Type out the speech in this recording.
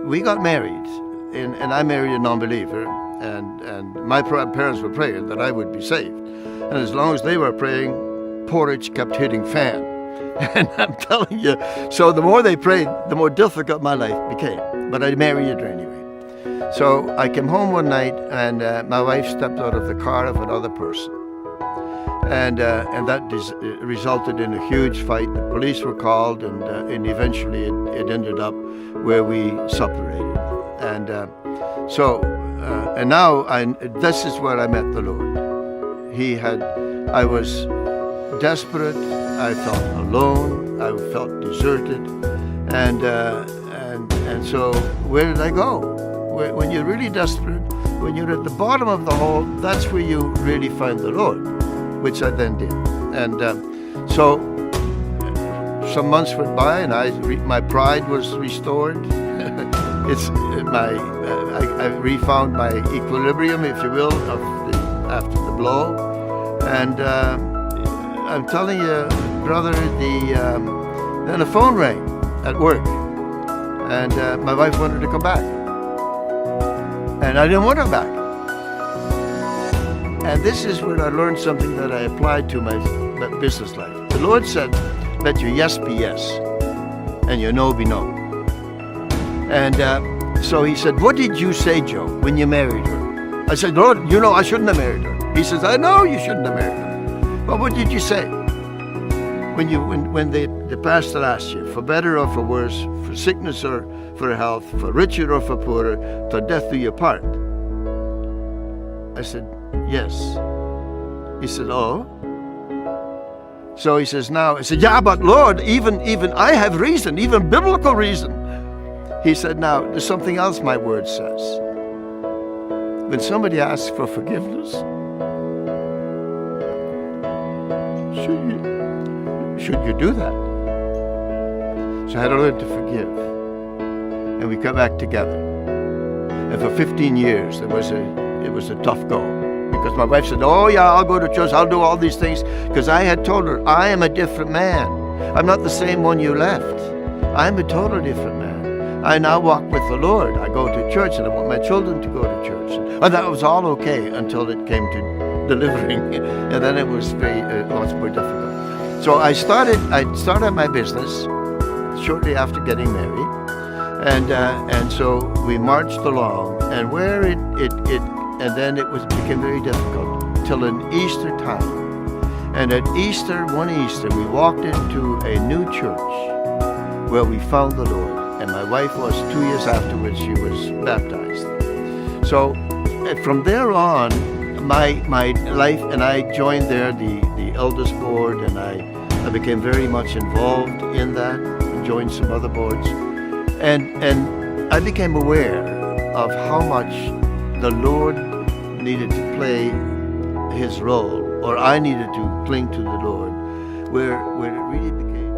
We got married, and I married a non-believer, and my parents were praying that I would be saved. And as long as they were praying, porridge kept hitting fan. And I'm telling you, so the more they prayed, the more difficult my life became. But I married her anyway. So I came home one night, and my wife stepped out of the car of another person. And that resulted in a huge fight. The police were called, and eventually it ended up where we separated. And now this is where I met the Lord. I was desperate. I felt alone. I felt deserted, and so where did I go? When you're really desperate, when you're at the bottom of the hole, that's where you really find the Lord, which I then did. And so some months went by, and my pride was restored. I refound my equilibrium, if you will, after the blow. And I'm telling you, brother, then a phone rang at work, and my wife wanted to come back, and I didn't want her back. And this is where I learned something that I applied to my business life. The Lord said, "Let your yes be yes, and your no be no." And so He said, "What did you say, Joe, when you married her?" I said, "Lord, you know I shouldn't have married her." He says, "I know you shouldn't have married her. But what did you say when the pastor asked you, for better or for worse, for sickness or for health, for richer or for poorer, till death do you part?" I said, "Yes." He said, "Oh." So he says, "Now," I said, "Yeah, but Lord, even I have reason, even biblical reason." He said, "Now, there's something else my word says. When somebody asks for forgiveness, should you do that?" So I had to learn to forgive. And we got back together. And for 15 years, it was a tough go. Because my wife said, "Oh yeah, I'll go to church, I'll do all these things." Because I had told her, I am a different man. I'm not the same one you left. I'm a totally different man. I now walk with the Lord. I go to church, and I want my children to go to church. And that was all okay until it came to delivering. And then it was lots more difficult. So I started my business shortly after getting married. And so we marched along, and then it became very difficult till an Easter time. And at one Easter, we walked into a new church where we found the Lord. And my wife was 2 years afterwards, she was baptized. So from there on, my life, and I joined there the elders board, and I became very much involved in that, joined some other boards. And I became aware of how much the Lord needed to play His role, or I needed to cling to the Lord, where it really became